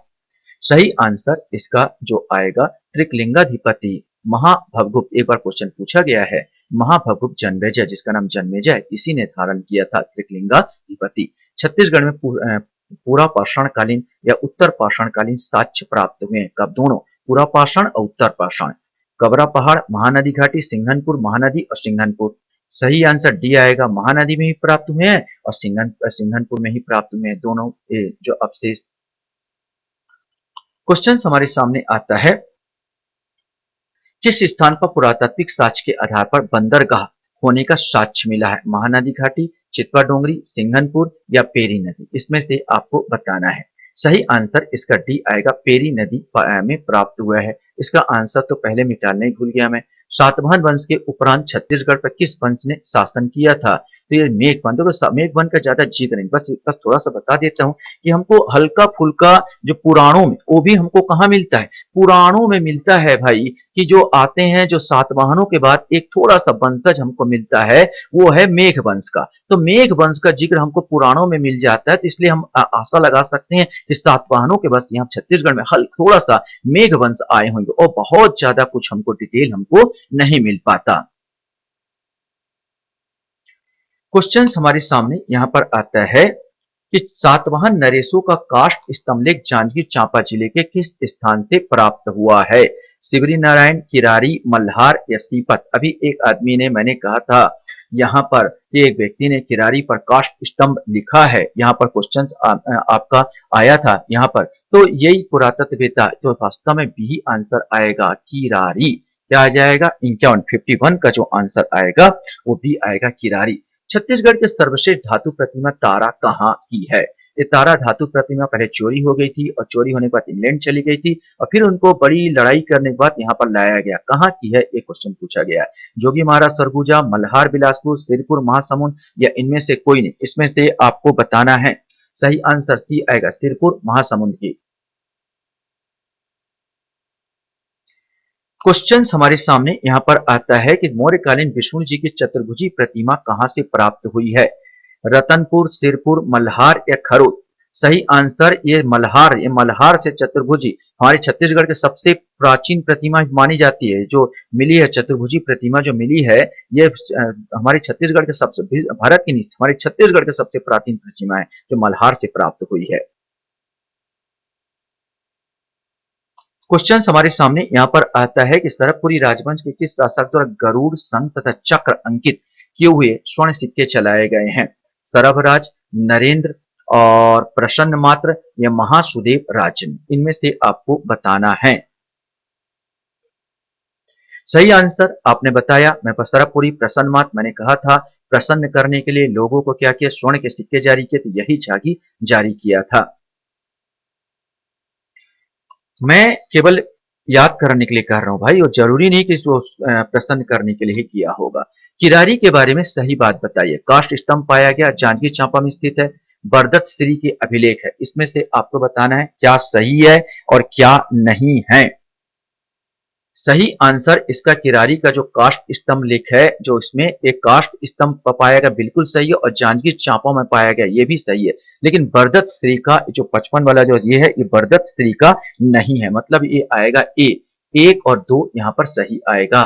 सही आंसर इसका जो आएगा, त्रिकलिंगाधिपति महाभवगुप्त। एक बार क्वेश्चन पूछा गया है, महाभवगुप्त जन्मेजय, जिसका नाम जन्मेजय, इसी ने धारण किया था त्रिकलिंगाधिपति। छत्तीसगढ़ में पूरा पाषाणकालीन या उत्तर पाषाणकालीन साक्ष्य प्राप्त हुए हैं। कब? दोनों, पूरा पाषाण और उत्तर पाषाण। कबरा पहाड़, महानदी घाटी, सिंघनपुर महानदी और सिंघनपुर? सही आंसर डी आएगा, महानदी में ही प्राप्त हुए हैं और सिंघनपुर में ही प्राप्त हुए हैं दोनों जो अवशेष। क्वेश्चन हमारे सामने आता है किस स्थान पर पुरातात्विक साक्ष्य के आधार पर बंदरगाह होने का साक्ष्य मिला है? महानदी घाटी, चितवा डोंगरी, सिंघनपुर या पेरी नदी? इसमें से आपको बताना है। सही आंसर इसका डी आएगा, पेरी नदी में प्राप्त हुआ है। इसका आंसर तो पहले मिटाना ही भूल गया मैं। सातवाहन वंश के उपरांत छत्तीसगढ़ पर किस वंश ने शासन किया था? तो ये मेघवन। देखो मेघवन का ज्यादा जिक्र नहीं, बस थोड़ा सा बता देता हूँ कि हमको हल्का फुल्का जो पुराणों में, वो भी हमको कहाँ मिलता है? पुराणों में मिलता है भाई, कि जो आते हैं, जो सातवाहनों के बाद एक थोड़ा सा वंशज हमको मिलता है, वो है मेघ वंश का। तो मेघ वंश का जिक्र हमको पुराणों में मिल जाता है, तो इसलिए हम आशा लगा सकते हैं कि सातवाहनों के बस यहाँ छत्तीसगढ़ में हल थोड़ा सा मेघ वंश आए होंगे, और बहुत ज्यादा कुछ हमको डिटेल हमको नहीं मिल पाता। क्वेश्चन हमारे सामने यहाँ पर आता है कि सातवाहन नरेशों का काष्ठ स्तंभलेख जांजगीर चांपा जिले के किस स्थान से प्राप्त हुआ है? शिवरी नारायण, किरारी, मल्हार या सीपत? अभी एक आदमी ने, मैंने कहा था यहाँ पर, एक व्यक्ति ने किरारी पर काष्ठ स्तंभ लिखा है, यहाँ पर क्वेश्चन आपका आया था यहाँ पर, तो यही पुरातत्ववेत्ता, तो वास्तव में बी आंसर आएगा, किरारी। क्या आ जाएगा? 51 का जो आंसर आएगा वो भी आएगा, किरारी। छत्तीसगढ़ के सर्वश्रेष्ठ धातु प्रतिमा तारा कहाँ की है? ये तारा धातु प्रतिमा पहले चोरी हो गई थी, और चोरी होने के बाद इंग्लैंड चली गई थी, और फिर उनको बड़ी लड़ाई करने के बाद यहाँ पर लाया गया। कहाँ की है, ये क्वेश्चन पूछा गया है। जोगी महाराज सरगुजा, मल्हार बिलासपुर, सिरपुर महासमुंद या इनमें से कोई नहीं? इसमें से आपको बताना है। सही आंसर सी आएगा, सिरपुर महासमुंद की। क्वेश्चन हमारे सामने यहाँ पर आता है कि मौर्यकालीन विष्णु जी की चतुर्भुजी प्रतिमा कहाँ से प्राप्त हुई है? रतनपुर, सिरपुर, मल्हार या खरोद? सही आंसर ये मल्हार, ये मल्हार से चतुर्भुजी हमारे छत्तीसगढ़ के सबसे प्राचीन प्रतिमा मानी जाती है, जो मिली है, चतुर्भुजी प्रतिमा जो मिली है, ये हमारे छत्तीसगढ़ के सबसे, भारत की नहीं, हमारे छत्तीसगढ़ के सबसे प्राचीन प्रतिमा है, जो मल्हार से प्राप्त हुई है। क्वेश्चन हमारे सामने यहाँ पर आता है कि सरभपुरी राजवंश के किस शासक द्वारा गरुड़, शंख तथा चक्र अंकित किए हुए स्वर्ण सिक्के चलाए गए हैं? सरभराज, नरेंद्र और प्रसन्न मात्र या महासुदेव राजन? इनमें से आपको बताना है। सही आंसर आपने बताया, मैं सरभपुरी प्रसन्न मात्र, मैंने कहा था प्रसन्न करने के लिए लोगों को क्या किया, स्वर्ण के सिक्के जारी किए, तो यही झागी जारी किया था। मैं केवल याद करने के लिए कर रहा हूं भाई, और जरूरी नहीं कि इसको प्रसन्न करने के लिए ही किया होगा। किरारी के बारे में सही बात बताइए। काष्ठ स्तंभ पाया गया, जांजगीर चांपा में स्थित है, बरदत्त श्री के अभिलेख है। इसमें से आपको बताना है क्या सही है और क्या नहीं है। सही आंसर इसका किरारी का जो काष्ठ स्तंभ लेख है, जो इसमें एक काष्ठ स्तंभ पाया गया, बिल्कुल सही है, और जांजगीर चांपा में पाया गया, ये भी सही है। लेकिन बरदत्त श्री का जो 55 वाला जो ये है, ये बरदत्त श्री का नहीं है, मतलब ये आएगा ए। 1 और 2 यहां पर सही आएगा।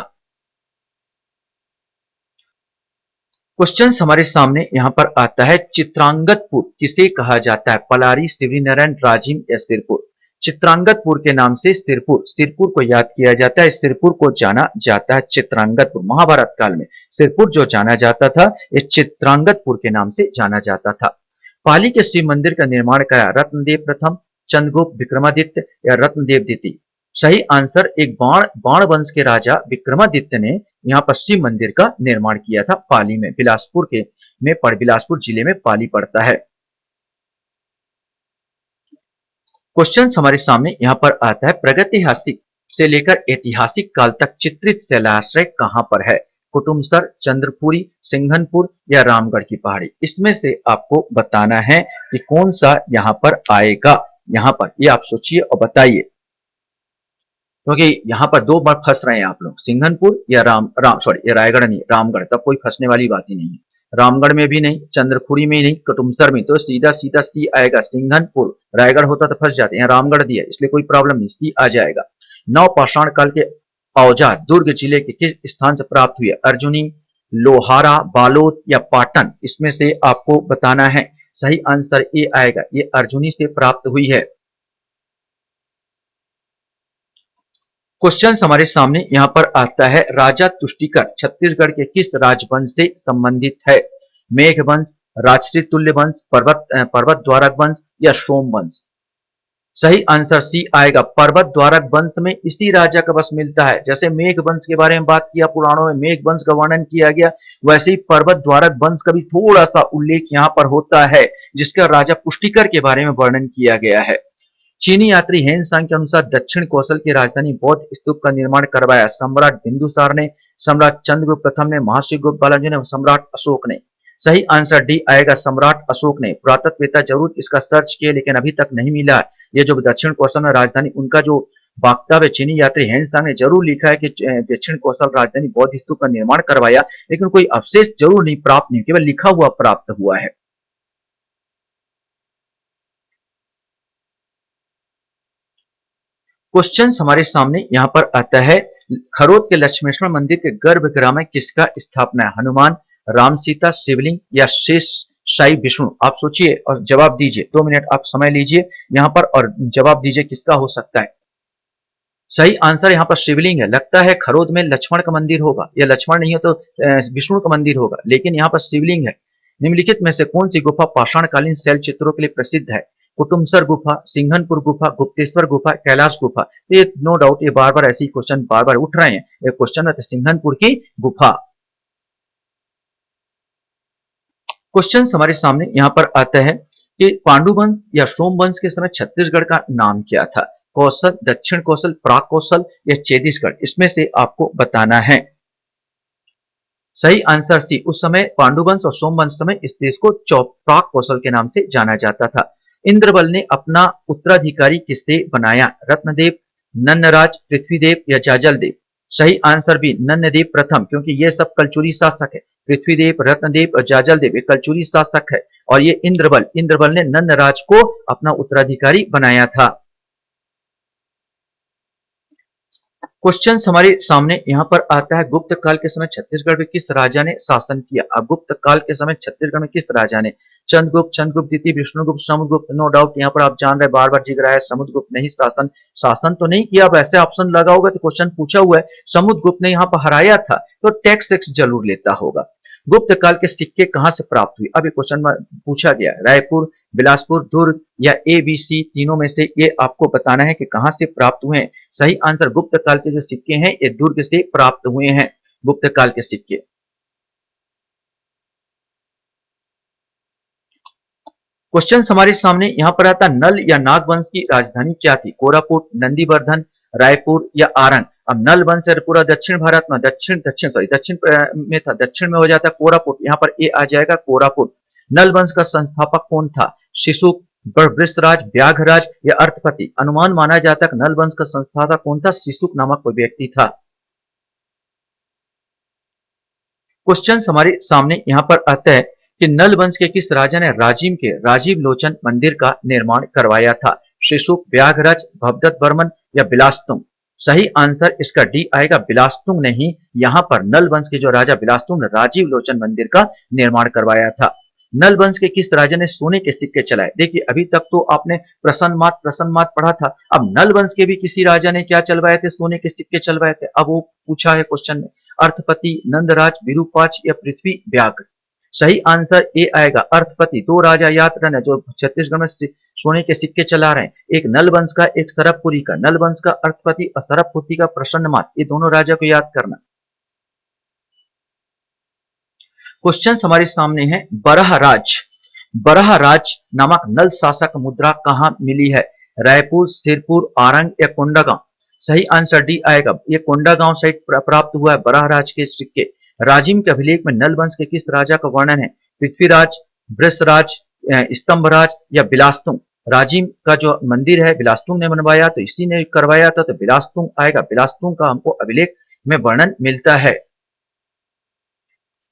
क्वेश्चन हमारे सामने यहां पर आता है, चित्रांगतपुर किसे कहा जाता है? पलारी, शिवरीनारायण, राजिम या सिरपुर? चित्रांगतपुर के नाम से सिरपुर, सिरपुर को याद किया जाता है, सिरपुर को जाना जाता है चित्रांगतपुर। महाभारत काल में सिरपुर जो जाना जाता था, ये चित्रांगतपुर के नाम से जाना जाता था। पाली के शिव मंदिर का निर्माण कराया रत्नदेव प्रथम, चंद्रगुप्त, विक्रमादित्य या रत्नदेव द्वितीय? सही आंसर एक बाण वंश के राजा विक्रमादित्य ने यहाँ पर शिव मंदिर का निर्माण किया था, पाली में, बिलासपुर के में बिलासपुर जिले में पाली पड़ता है। क्वेश्चन हमारे सामने यहाँ पर आता है, प्रगतिहासिक से लेकर ऐतिहासिक काल तक चित्रित शैलाश्रय कहाँ पर है? कुटुम्बसर, चंद्रपुरी, सिंघनपुर या रामगढ़ की पहाड़ी? इसमें से आपको बताना है कि कौन सा यहाँ पर आएगा। यहाँ पर ये आप सोचिए और बताइए, क्योंकि यहाँ पर दो बार फंस रहे हैं आप लोग, सिंघनपुर या सॉरी, ये रायगढ़ नहीं, रामगढ़, तब कोई फंसने वाली बात ही नहीं है। रामगढ़ में भी नहीं, चंद्रपुरी में नहीं, कुटुम्बसर में, तो सीधा सीधा सी आएगा, सिंघनपुर। रायगढ़ होता तो फंस जाते हैं, रामगढ़ दिया इसलिए कोई प्रॉब्लम नहीं, सी आ जाएगा। नवपाषाण काल के औजार दुर्ग जिले के किस स्थान से प्राप्त हुए? अर्जुनी, लोहारा, बालोद या पाटन? इसमें से आपको बताना है। सही आंसर ए आएगा, ये अर्जुनी से प्राप्त हुई है। क्वेश्चन हमारे सामने यहाँ पर आता है, राजा तुष्टिकर छत्तीसगढ़ के किस राजवंश से संबंधित है? मेघ वंश, राजश्री तुल्य वंश, पर्वत द्वारक वंश या सोम वंश? सही आंसर सी आएगा। पर्वत द्वारक वंश में इसी राजा का बस मिलता है। जैसे मेघ वंश के बारे में बात किया, पुराणों में मेघ वंश का वर्णन किया गया, वैसे ही पर्वत द्वारक वंश का भी थोड़ा सा उल्लेख यहाँ पर होता है, जिसका राजा पुष्टिकर के बारे में वर्णन किया गया है। चीनी यात्री हेन सांग के अनुसार दक्षिण कौशल की राजधानी बौद्ध स्तूप का निर्माण करवाया सम्राट बिंदुसार ने, सम्राट चंद्रगुप्त प्रथम ने, महर्षि गुप्त बालाजी ने, सम्राट अशोक ने। सही आंसर डी आएगा, सम्राट अशोक ने। पुरातत्ववेत्ता जरूर इसका सर्च किए लेकिन अभी तक नहीं मिला। ये जो दक्षिण कौशल में राजधानी, उनका जो वक्तव्य चीनी यात्री हेन सांग ने जरूर लिखा है कि दक्षिण कौशल राजधानी बौद्ध स्तूप का निर्माण करवाया, लेकिन कोई अवशेष जरूर नहीं प्राप्त नहीं, केवल लिखा हुआ प्राप्त हुआ है। क्वेश्चन हमारे सामने यहाँ पर आता है, खरोद के लक्ष्मेश्वर मंदिर के गर्भगृह में किसका स्थापना है? हनुमान, राम सीता, शिवलिंग या शेष शाही विष्णु? आप सोचिए और जवाब दीजिए। 2 मिनट आप समय लीजिए यहाँ पर और जवाब दीजिए किसका हो सकता है। सही आंसर यहाँ पर शिवलिंग है। लगता है खरोद में लक्ष्मण का मंदिर होगा, या लक्ष्मण नहीं हो तो विष्णु का मंदिर होगा, लेकिन यहाँ पर शिवलिंग है। निम्नलिखित में से कौन सी गुफा पाषाणकालीन शैल चित्रों के लिए प्रसिद्ध है? कुटुमसर गुफा, सिंघनपुर गुफा, गुप्तेश्वर गुफा, कैलाश गुफा? ये नो डाउट ये बार बार ऐसे ही क्वेश्चन बार बार उठ रहे हैं। ये क्वेश्चन है सिंघनपुर की गुफा। क्वेश्चन हमारे सामने यहाँ पर आता है कि पांडुवंश या सोमवंश के समय छत्तीसगढ़ का नाम क्या था? कौशल, दक्षिण कौशल, प्राक कौशल या चेदिसगढ़? इसमें से आपको बताना है। सही आंसर सी, उस समय पांडुवंश और सोमवंश समय इस देश को प्राक कौशल के नाम से जाना जाता था। इंद्रबल ने अपना उत्तराधिकारी किससे बनाया? रत्नदेव, नन्नराज, पृथ्वीदेव या जाजलदेव? सही आंसर भी नन्नदेव प्रथम, क्योंकि ये सब कलचुरी शासक है। पृथ्वीदेव, रत्नदेव और जाजलदेव ये कलचुरी शासक है, और ये इंद्रबल ने नन्नराज को अपना उत्तराधिकारी बनाया था। क्वेश्चन हमारे सामने यहाँ पर आता है, गुप्त काल के समय छत्तीसगढ़ में किस राजा ने शासन किया? अब गुप्त काल के समय छत्तीसगढ़ में किस राजा ने? चंद्रगुप्त द्वितीय, विष्णुगुप्त, समुद्रगुप्त? नो डाउट यहाँ पर आप जान रहे, बार बार जिग रहा है समुद्रगुप्त ने ही शासन तो नहीं किया। अब ऐसे ऑप्शन लगा होगा तो क्वेश्चन पूछा हुआ है, समुद्रगुप्त ने यहाँ पर हराया था, तो टैक्स जरूर लेता होगा। गुप्त काल के सिक्के कहां से प्राप्त हुए? अब ये क्वेश्चन पूछा गया, रायपुर, बिलासपुर, दुर्ग या ABC? तीनों में से ये आपको बताना है कि कहां से प्राप्त हुए हैं। सही आंसर, गुप्त काल के जो सिक्के हैं ये दुर्ग से प्राप्त हुए हैं, गुप्त काल के सिक्के। क्वेश्चन हमारे सामने यहाँ पर आता, नल या नाग वंश की राजधानी क्या थी? कोरापुट, नंदीवर्धन, रायपुर या आरंग? अब नल वंश है पूरा दक्षिण भारत में, दक्षिण में था, दक्षिण में हो जाता है कोरापुट, यहाँ पर ए आ जाएगा कोरापुट। नल वंश का संस्थापक कौन था? शिशुक, वृषराज, व्याघराज या अर्थपति? अनुमान माना जाता है नल वंश का संस्थापक कौन था? शिशुक नामक कोई व्यक्ति था। क्वेश्चन हमारे सामने यहाँ पर आता है कि नल वंश के किस राजा ने राजिम के राजीव लोचन मंदिर का निर्माण करवाया था? शिशुक, व्याघराज, भवदत्त वर्मन या बिलास्तुंग? सही आंसर इसका डी आएगा, बिलास्तुंग ने ही यहाँ पर नल वंश के जो राजा बिलास्तुंग ने राजीव लोचन मंदिर का निर्माण करवाया था। नल वंश के किस राजा ने सोने के सिक्के चलाए? देखिए अभी तक तो आपने प्रसन्नमात पढ़ा था, अब नल वंश के भी किसी राजा ने क्या चलवाए थे? सोने के सिक्के चलवाए थे। अब वो पूछा है क्वेश्चन में, अर्थपति, नंदराज, विरूपाक्ष या पृथ्वी व्याघ्र? सही आंसर ए आएगा, अर्थपति। दो राजा याद रखना जो छत्तीसगढ़ में सोने के सिक्के चला रहे हैं, एक नल वंश का, एक सरबपुरी का। नल वंश का अर्थपति और सरबपुरी का प्रसन्नमात, ये दोनों राजा को याद करना। क्वेश्चन हमारे सामने है, बरहराज नामक नल शासक मुद्रा कहां मिली है? रायपुर, सिरपुर, आरंग या कोंडागांव? सही आंसर डी आएगा, ये कोंडागांव साइट प्राप्त हुआ है बरहराज के सिक्के। राजिम के अभिलेख में नल वंश के किस राजा का वर्णन है? पृथ्वीराज, वृषराज, स्तंभराज या बिलास्तुंग? राजिम का जो मंदिर है बिलास्तुंग ने बनवाया, तो इसी ने करवाया था, तो बिलास्तुंग आएगा। बिलास्तुंग का हमको अभिलेख में वर्णन मिलता है।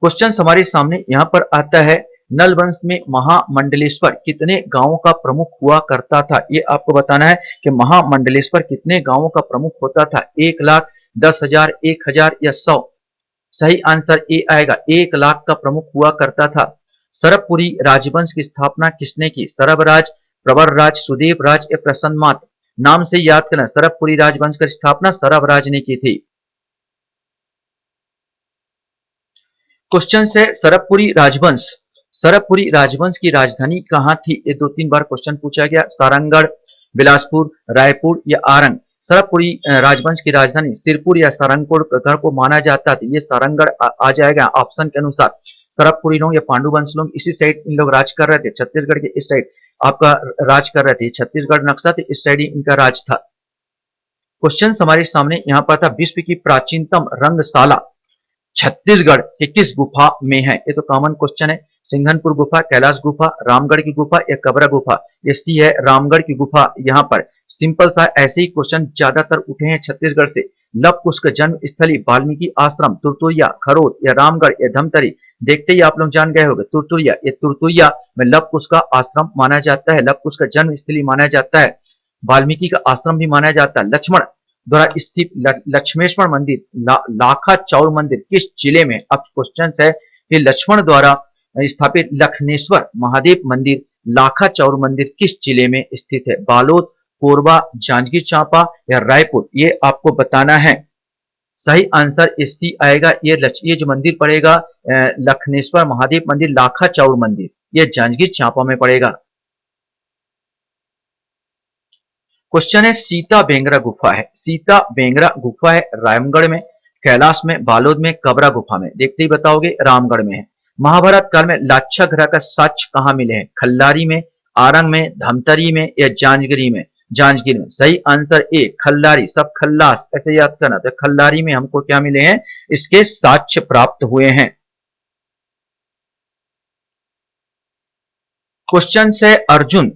क्वेश्चन हमारे सामने यहाँ पर आता है, नल वंश में महामंडलेश्वर कितने गांवों का प्रमुख हुआ करता था? ये आपको बताना है कि महामंडलेश्वर कितने गांवों का प्रमुख होता था? 1,00,000, 10,000, 1,000 या 100? सही आंसर ए आएगा, 1,00,000 का प्रमुख हुआ करता था। सरबपुरी राजवंश की स्थापना किसने की? सरबराज, प्रवरराज, सुदेवराज या प्रसन्नमात? नाम से याद करना, सरबपुरी राजवंश की स्थापना सरबराज ने की थी। क्वेश्चन है, सरबपुरी राजवंश की राजधानी कहां थी? ये 2-3 बार क्वेश्चन पूछा गया। सारंगढ़, बिलासपुर, रायपुर या आरंग। सरबपुरी राजवंश की राजधानी सिरपुर या सारंगगढ़ को माना जाता था। ये सारंगगढ़ आ जाएगा ऑप्शन के अनुसार। सरबपुरी लोग या पांडु वंश लोग इसी साइड इन लोग राज कर रहे थे, छत्तीसगढ़ के इस साइड आपका राज कर रहे थे। छत्तीसगढ़ नक्शा थे, इस साइड ही इनका राज था। क्वेश्चन हमारे सामने यहाँ पर था, विश्व की प्राचीनतम रंगशाला छत्तीसगढ़ के किस गुफा में है? ये तो कॉमन क्वेश्चन है। सिंघनपुर गुफा, कैलाश गुफा, रामगढ़ की गुफा या कबरा गुफा? ये सी है रामगढ़ की गुफा। यहाँ पर सिंपल सा ऐसे ही क्वेश्चन ज्यादातर उठे हैं छत्तीसगढ़ से। लव कुश का जन्म स्थली वाल्मीकि आश्रम, तुरतुरिया, खरोद या रामगढ़ या धमतरी? देखते ही आप लोग जान गए होंगे तुरतुरिया। ये तुरतुरिया में लव कुश का आश्रम माना जाता है, लव कुश का जन्म स्थली माना जाता है, वाल्मीकि का आश्रम भी माना जाता है। लक्ष्मण द्वारा स्थित लक्ष्मेश्वर मंदिर, लाखा चौर मंदिर किस जिले में? अब क्वेश्चन है कि लक्ष्मण द्वारा स्थापित लखनेश्वर महादेव मंदिर, लाखा चौर मंदिर किस जिले में स्थित है? बालोद, कोरबा, जांजगीर चांपा या रायपुर? ये आपको बताना है। सही आंसर इसकी आएगा ये जो मंदिर पड़ेगा लखनेश्वर महादेव मंदिर, लाखा चौर मंदिर, ये जांजगीर चांपा में पड़ेगा। क्वेश्चन है सीता बेंगरा गुफा है, सीता बेंगरा गुफा है रामगढ़ में, कैलाश में, बालोद में, कबरा गुफा में? देखते ही बताओगे रामगढ़ में है। महाभारत काल में लाक्षागृह का साक्ष्य कहाँ मिले हैं? खल्लारी में, आरंग में, धमतरी में या जांजगिरी में? जांजगीर में। सही आंसर ए खल्लारी। सब खल्लास ऐसे याद करना। तो खल्लारी में हमको क्या मिले हैं? इसके साक्ष्य प्राप्त हुए हैं। क्वेश्चन है अर्जुन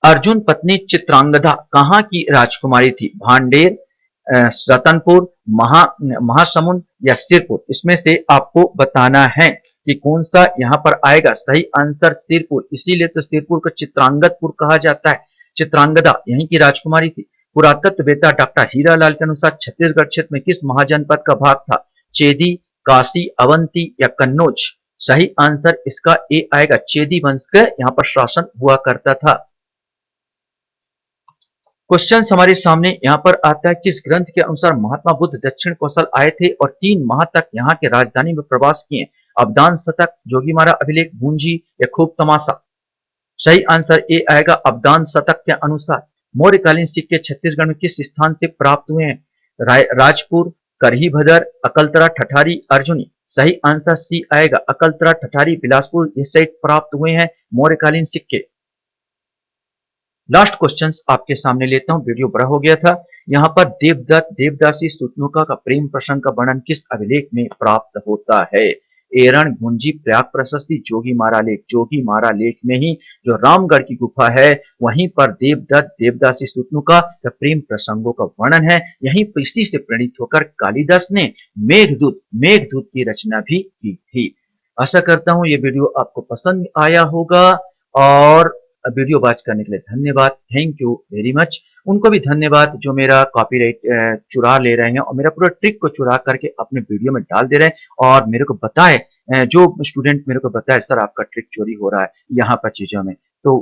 अर्जुन पत्नी चित्रांगदा कहाँ की राजकुमारी थी? भांडेर, रतनपुर, महासमुंद या सिरपुर? इसमें से आपको बताना है कि कौन सा यहाँ पर आएगा। सही आंसर सिरपुर। इसीलिए तो सिरपुर को चित्रांगदपुर कहा जाता है। चित्रांगदा यहीं की राजकुमारी थी। पुरातत्ववेत्ता डॉक्टर हीरालाल के अनुसार छत्तीसगढ़ क्षेत्र में किस महाजनपद का भाग था? चेदी, काशी, अवंती या कन्नौज? सही आंसर इसका ए आएगा। चेदी वंश का यहाँ पर शासन हुआ करता था। क्वेश्चन हमारे सामने यहाँ पर आता है, किस ग्रंथ के अनुसार महात्मा बुद्ध दक्षिण कौशल आए थे और 3 माह तक यहाँ के राजधानी में प्रवास किए? अवदान शतक, जोगीमारा अभिलेख, भूंजी या खूब तमाशा? सही आंसर ए आएगा अवदान शतक के अनुसार। मौर्यकालीन सिक्के छत्तीसगढ़ में किस स्थान से प्राप्त हुए हैं? राजपुर, करही भदर, अकलतरा, ठठारी, अर्जुनी? सही आंसर सी आएगा अकलतरा, ठठारी, बिलासपुर इस साइड प्राप्त हुए हैं मौर्यकालीन सिक्के। लास्ट क्वेश्चंस आपके सामने लेता हूं, वीडियो बड़ा हो गया था। यहाँ पर देवदत्त देवदासी सुतनुका का प्रेम प्रसंग का वर्णन किस अभिलेख में प्राप्त होता है? एरण, गुंजी, प्रयाग प्रशस्ति, जोगीमारा लेख? जोगीमारा लेख में ही जो रामगढ़ की गुफा है वहीं पर देवदत्त देवदासी सुतनुका का प्रेम प्रसंगों का वर्णन है। यहीं इसी से प्रेरित होकर कालिदास ने मेघदूत की रचना भी की थी। आशा करता हूं ये वीडियो आपको पसंद आया होगा और वीडियो वॉच करने के लिए धन्यवाद। Thank you very much. उनको भी धन्यवाद जो मेरा कॉपीराइट चुरा ले रहे हैं और मेरा पूरा ट्रिक को चुरा करके अपने वीडियो में डाल दे रहे हैं और मेरे को बताए, जो स्टूडेंट मेरे को बताए सर आपका ट्रिक चोरी हो रहा है यहाँ पर चीजों में, तो